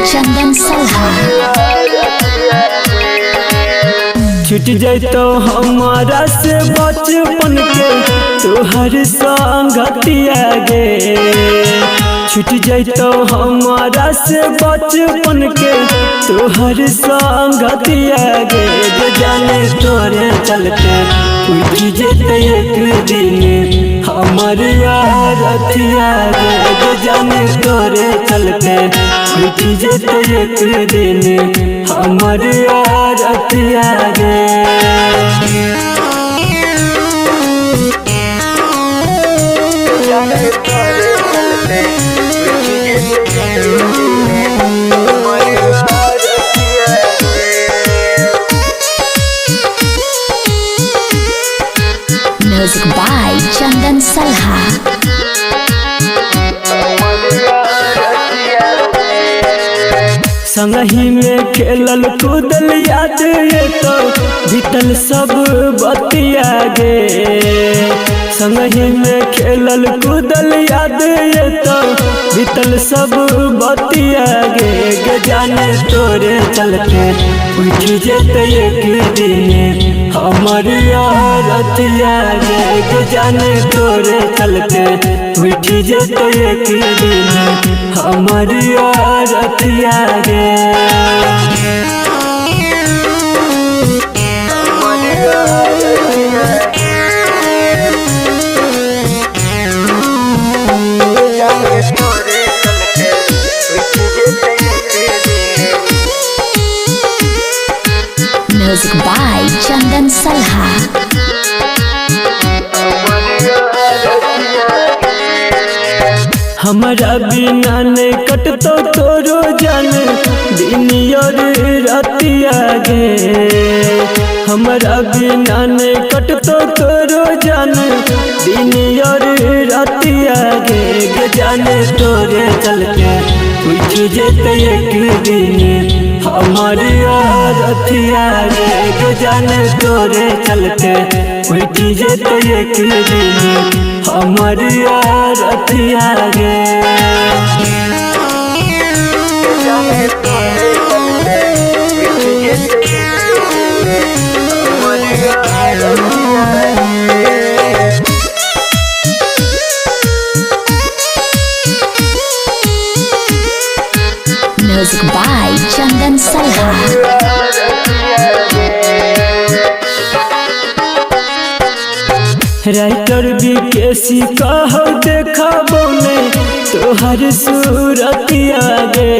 चंदन सलहा। छूट जैतो हमारा से बचपन के तोहर संगतिया गे। छूट जैतो हमारा से बचपन के तोहर संगतिया गे। जाने तोरे चलते उठ जेते एक दिन हमर रतिया गे। जाने तोरे चलते उठ जेते एक दिन हमर रतिया गे। म्यूजिक बाय चंदन सलहा। संगही में खेलल कूदल याद ये तो बीतल सब बतिया गे। संगही में खेलल कूदल याद ये तो बीतल सब बतिया गे। जाने तोरे चलते उठ जेते एक दिन हमर रतिया गे। जाने तोरे चलते उठ जेते एक दिन हमर रतिया गे। म्यूजिक बाय चंदन सलहा। हमारा बिना नहीं कटतो तोरो जान दिन और रतिया गे। हमारा बिना नहीं कटतो तोरो जान दिन और रतिया गे। जाने तोरे चलते उठ जेते एक दिन हमर रतिया गे। जाने तोरे चलते उठ जेते एक दिन हमर रतिया गे। म्यूजिक बाय चंदन सलहा। राइटर विकेसी कहो देखा बोले तोहर सूरतिया गे।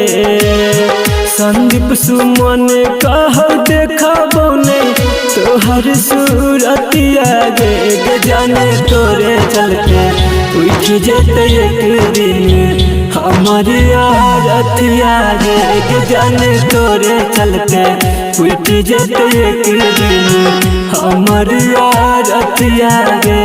संदीप सुमन कहो देखा बोले तोहर सूरतिया गे। जाने तोरे चलते उठ जेते एक दिन हमर रतिया गे। जाने तोरे चलते उठ जेते एक दिन हमर रतिया गे।